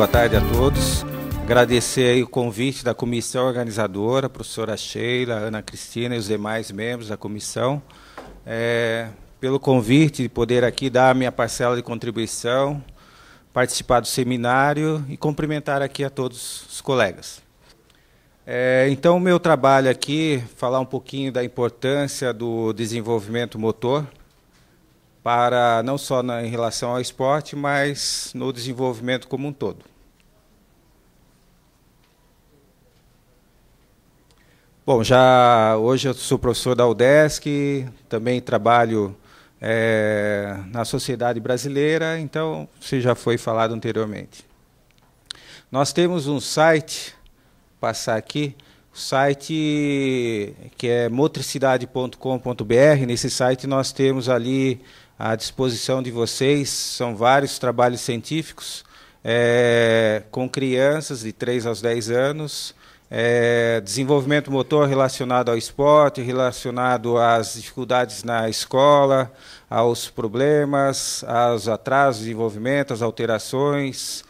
boa tarde a todos. Agradecer aí o convite da comissão organizadora, a professora Sheila, a Ana Cristina e os demais membros da comissão, pelo convite de poder aqui dar a minha parcela de contribuição, participar do seminário e cumprimentar aqui a todos os colegas. Então, o meu trabalho aqui, falar um pouquinho da importância do desenvolvimento motor, para não só em relação ao esporte, mas no desenvolvimento como um todo. Bom, hoje eu sou professor da UDESC, também trabalho na sociedade brasileira, então isso já foi falado anteriormente. Nós temos um site, vou passar aqui, o site que é motricidade.com.br. Nesse site nós temos ali à disposição de vocês, são vários trabalhos científicos com crianças de 3 aos 10 anos, desenvolvimento motor relacionado ao esporte, relacionado às dificuldades na escola, aos problemas, aos atrasos de desenvolvimento, às alterações,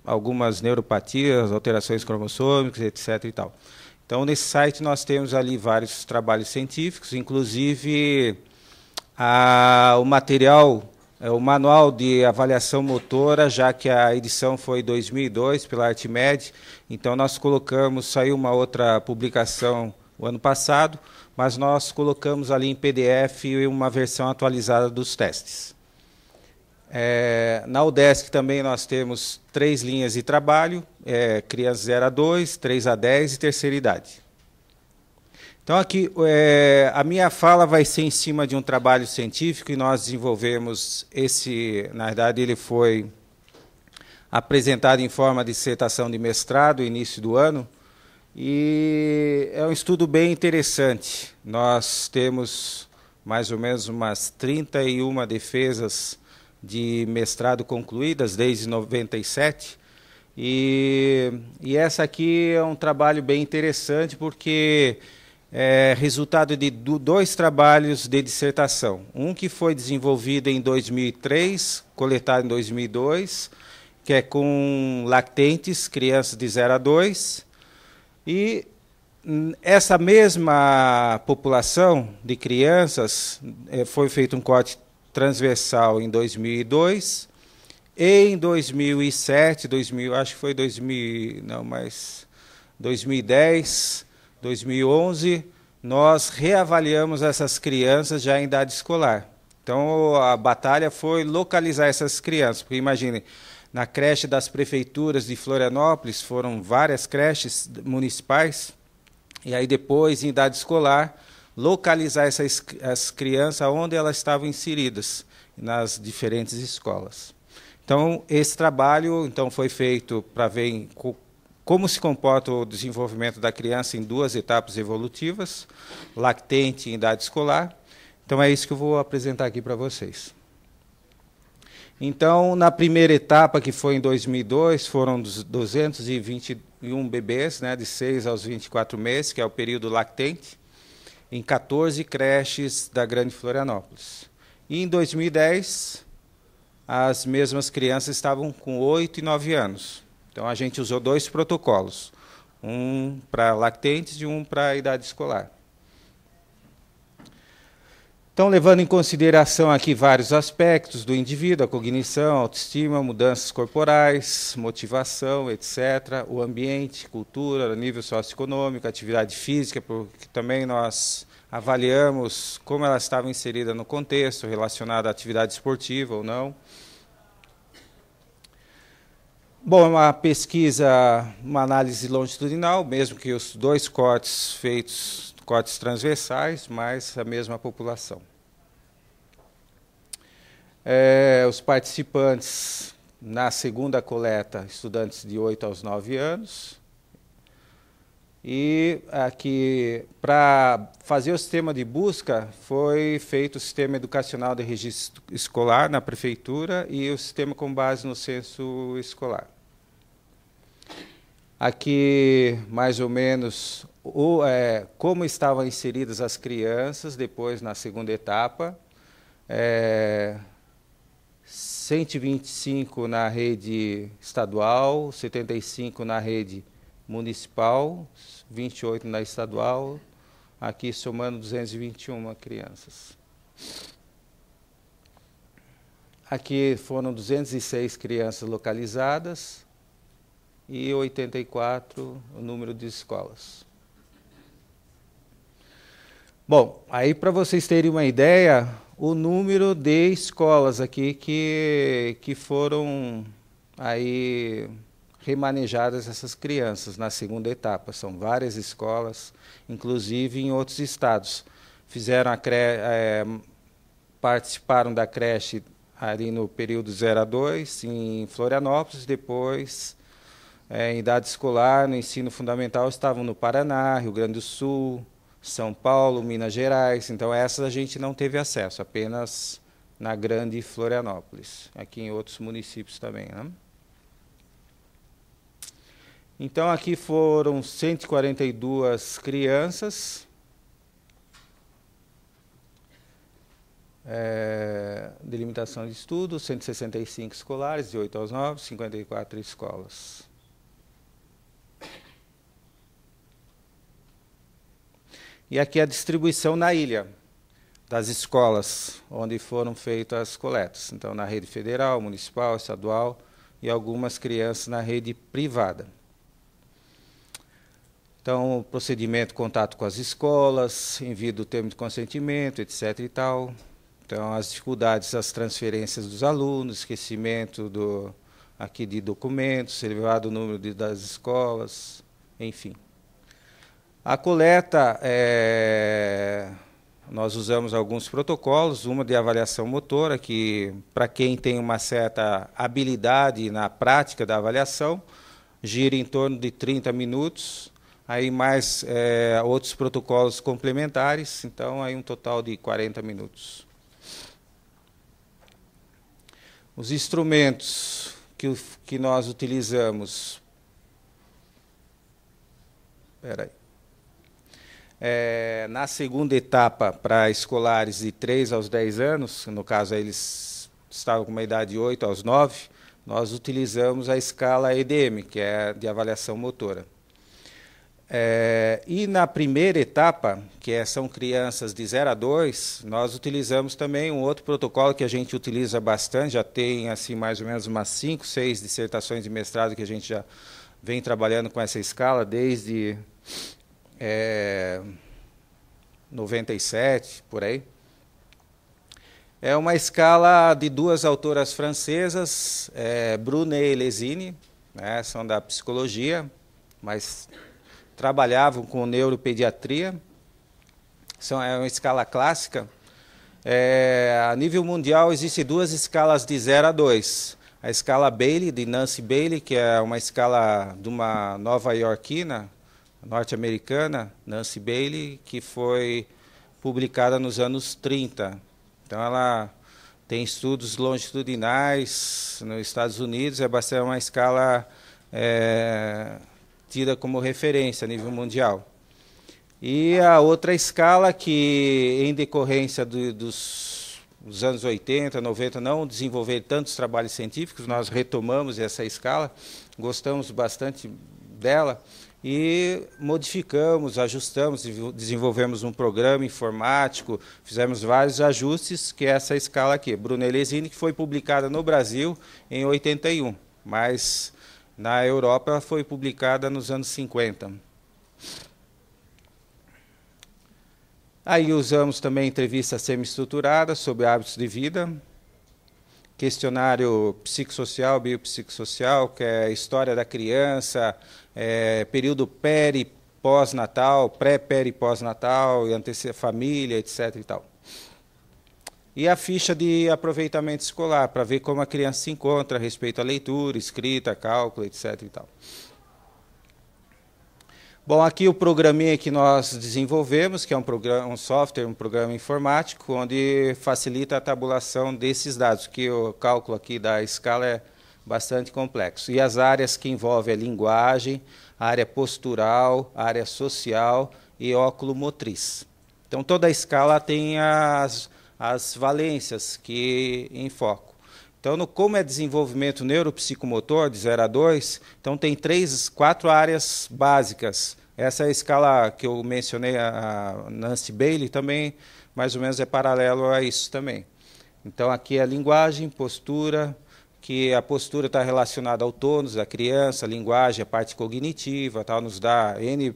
algumas neuropatias, alterações cromossômicas, etc. e tal. Então, nesse site nós temos ali vários trabalhos científicos, inclusive o material, o manual de avaliação motora, já que a edição foi em 2002 pela Artimed, então nós colocamos, saiu uma outra publicação o ano passado, mas nós colocamos ali em PDF uma versão atualizada dos testes. Na UDESC também nós temos 3 linhas de trabalho, crianças 0 a 2, 3 a 10 e terceira idade. Então, aqui, a minha fala vai ser em cima de um trabalho científico, e nós desenvolvemos na verdade, ele foi apresentado em forma de dissertação de mestrado, no início do ano, e é um estudo bem interessante. Nós temos mais ou menos umas 31 defesas de mestrado concluídas desde 97, e essa aqui é um trabalho bem interessante, porque resultado de 2 trabalhos de dissertação. Um que foi desenvolvido em 2003, coletado em 2002, que é com lactentes, crianças de 0 a 2. E essa mesma população de crianças foi feito um corte transversal em 2002, e em 2007, acho que foi 2010, 2011, nós reavaliamos essas crianças já em idade escolar. Então, a batalha foi localizar essas crianças, porque imaginem, na creche das prefeituras de Florianópolis, foram várias creches municipais, e aí depois, em idade escolar, localizar as crianças onde elas estavam inseridas, nas diferentes escolas. Então, esse trabalho foi feito para ver como se comporta o desenvolvimento da criança em 2 etapas evolutivas, lactente e idade escolar. Então, é isso que eu vou apresentar aqui para vocês. Então, na primeira etapa, que foi em 2002, foram 221 bebês, de 6 aos 24 meses, que é o período lactente, em 14 creches da Grande Florianópolis. E em 2010, as mesmas crianças estavam com 8 e 9 anos. Então, a gente usou 2 protocolos, um para lactentes e um para a idade escolar. Então, levando em consideração aqui vários aspectos do indivíduo, a cognição, a autoestima, mudanças corporais, motivação, etc., o ambiente, cultura, nível socioeconômico, atividade física, porque também nós avaliamos como ela estava inserida no contexto, relacionada à atividade esportiva ou não. Bom, é uma pesquisa, uma análise longitudinal, mesmo que os 2 cortes feitos, cortes transversais, mas a mesma população. Os participantes, na segunda coleta, estudantes de 8 aos 9 anos. E aqui, para fazer o sistema de busca, foi feito o sistema educacional de registro escolar na prefeitura e o sistema com base no censo escolar. Aqui, mais ou menos, como estavam inseridas as crianças depois na segunda etapa, 125 na rede estadual, 75 na rede municipal, 28 na estadual, aqui somando 221 crianças. Aqui foram 206 crianças localizadas e 84 o número de escolas. Bom, aí para vocês terem uma ideia, o número de escolas aqui que foram aí remanejadas essas crianças na segunda etapa. São várias escolas, inclusive em outros estados. Fizeram participaram da creche ali no período 0 a 2, em Florianópolis, depois, em idade escolar, no ensino fundamental, estavam no Paraná, Rio Grande do Sul, São Paulo, Minas Gerais. Então, essas a gente não teve acesso, apenas na grande Florianópolis, aqui em outros municípios também, né? Então, aqui foram 142 crianças, delimitação de estudo, 165 escolares, de 8 aos 9, 54 escolas. E aqui a distribuição na ilha das escolas onde foram feitas as coletas. Então, na rede federal, municipal, estadual e algumas crianças na rede privada. Então, procedimento, contato com as escolas, envio do termo de consentimento, etc. e tal. Então, as dificuldades, as transferências dos alunos, esquecimento aqui de documentos, elevado número das escolas, enfim. A coleta, nós usamos alguns protocolos, uma de avaliação motora, que para quem tem uma certa habilidade na prática da avaliação, gira em torno de 30 minutos, aí mais outros protocolos complementares, então aí um total de 40 minutos. Os instrumentos que nós utilizamos... na segunda etapa, para escolares de 3 aos 10 anos, no caso eles estavam com uma idade de 8 aos 9, nós utilizamos a escala EDM, que é de avaliação motora. E na primeira etapa, que são crianças de 0 a 2, nós utilizamos também um outro protocolo que a gente utiliza bastante, já tem assim, mais ou menos umas 5, 6 dissertações de mestrado que a gente já vem trabalhando com essa escala desde 97, por aí. É uma escala de duas autoras francesas, Brunet e Lesine, né, são da psicologia, mas trabalhavam com neuropediatria. É uma escala clássica. A nível mundial, existem duas escalas de 0 a 2. A escala Bailey, de Nancy Bailey, que é uma escala de uma nova-iorquina, norte-americana, Nancy Bailey, que foi publicada nos anos 30. Então, ela tem estudos longitudinais nos Estados Unidos, é bastante uma escala tida como referência a nível mundial. E a outra escala que, em decorrência dos anos 80, 90, não desenvolver tantos trabalhos científicos, nós retomamos essa escala, gostamos bastante dela, e modificamos, ajustamos, desenvolvemos um programa informático, fizemos vários ajustes, que é essa escala aqui, Brunet e Lesine, que foi publicada no Brasil em 81, mas na Europa ela foi publicada nos anos 50. Aí usamos também entrevista semi-estruturada sobre hábitos de vida, questionário psicossocial, biopsicossocial, que é a história da criança, período peri, pós-natal, pré-peri, pós-natal, família, etc. e tal. E a ficha de aproveitamento escolar, para ver como a criança se encontra a respeito à leitura, escrita, cálculo, etc. e tal. Bom, aqui o programinha que nós desenvolvemos, que é um software, um programa informático, onde facilita a tabulação desses dados, que o cálculo aqui da escala é bastante complexo. E as áreas que envolvem a linguagem, a área postural, a área social e óculo-motriz. Então, toda a escala tem as valências que em foco. Então, Então, como é desenvolvimento neuropsicomotor, de 0 a 2, então tem 4 áreas básicas. Essa é a escala que eu mencionei, a Nancy Bailey, também mais ou menos é paralelo a isso também. Então, aqui é a linguagem, postura, que a postura está relacionada ao tônus da criança, a linguagem, a parte cognitiva, tal, nos dá N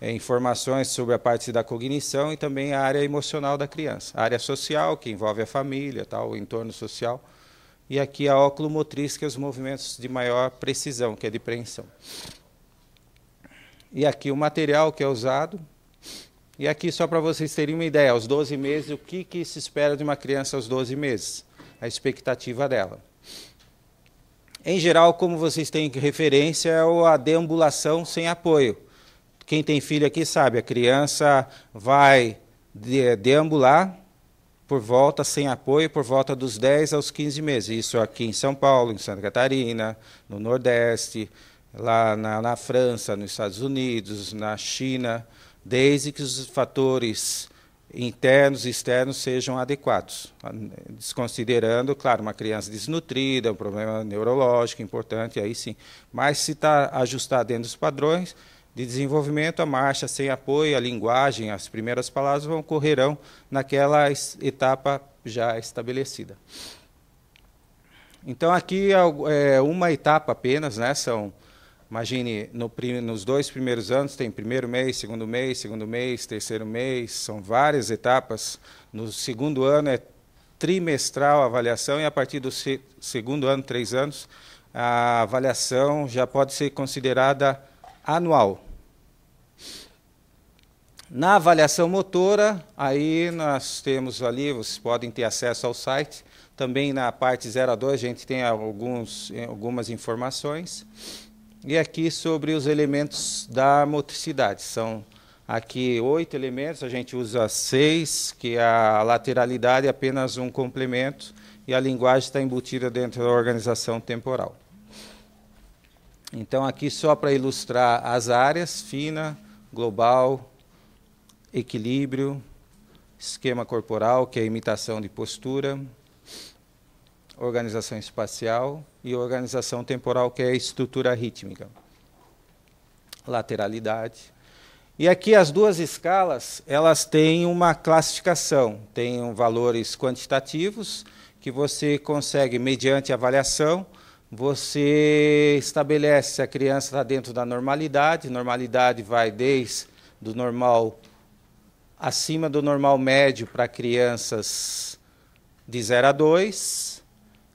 informações sobre a parte da cognição e também a área emocional da criança. A área social, que envolve a família, tal, o entorno social. E aqui a oculomotriz, que é os movimentos de maior precisão, que é de preensão. E aqui o material que é usado. E aqui, só para vocês terem uma ideia, aos 12 meses, o que se espera de uma criança aos 12 meses? A expectativa dela. Em geral, como vocês têm referência, é a deambulação sem apoio. Quem tem filho aqui sabe, a criança vai deambular por volta, sem apoio, por volta dos 10 aos 15 meses. Isso aqui em São Paulo, em Santa Catarina, no Nordeste, lá na França, nos Estados Unidos, na China, desde que os fatores internos e externos sejam adequados, desconsiderando, claro, uma criança desnutrida, um problema neurológico importante, aí sim. Mas se está ajustado dentro dos padrões de desenvolvimento, a marcha sem apoio, a linguagem, as primeiras palavras ocorrerão naquela etapa já estabelecida. Então, aqui é uma etapa apenas, né? Imagine, nos 2 primeiros anos tem primeiro mês, segundo mês, terceiro mês, são várias etapas. No segundo ano é trimestral a avaliação e a partir do segundo ano, 3 anos, a avaliação já pode ser considerada anual. Na avaliação motora, aí nós temos ali, vocês podem ter acesso ao site, também na parte 0 a 2 a gente tem algumas informações. E aqui sobre os elementos da motricidade. São aqui 8 elementos, a gente usa 6, que a lateralidade é apenas um complemento, e a linguagem está embutida dentro da organização temporal. Então, aqui só para ilustrar as áreas, fina, global, equilíbrio, esquema corporal, que é a imitação de postura, organização espacial e organização temporal, que é a estrutura rítmica, lateralidade. E aqui as duas escalas, elas têm uma classificação, têm valores quantitativos, que você consegue, mediante avaliação, você estabelece se a criança está dentro da normalidade. Normalidade vai desde do normal, acima do normal médio para crianças de 0 a 2,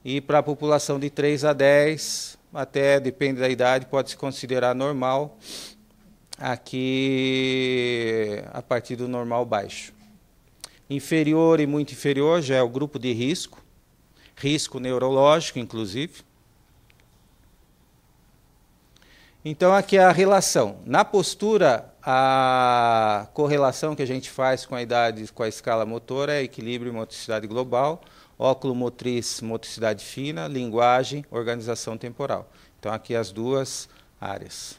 e para a população de 3 a 10, até, depende da idade, pode se considerar normal, aqui a partir do normal baixo. Inferior e muito inferior já é o grupo de risco neurológico, inclusive. Então, aqui é a relação. Na postura, a correlação que a gente faz com a idade, com a escala motora, é equilíbrio e motricidade global, óculo-motriz, motricidade fina, linguagem, organização temporal. Então, aqui as duas áreas.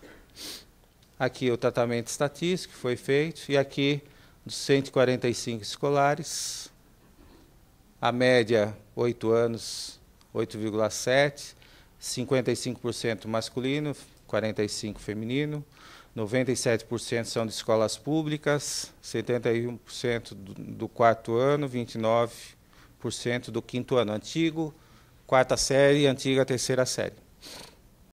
Aqui o tratamento estatístico foi feito, e aqui dos 145 escolares, a média 8 anos, 8,7, 55% masculino, 45% feminino, 97% são de escolas públicas, 71% do 4º ano, 29% do 5º ano, antigo, 4ª série e antiga 3ª série.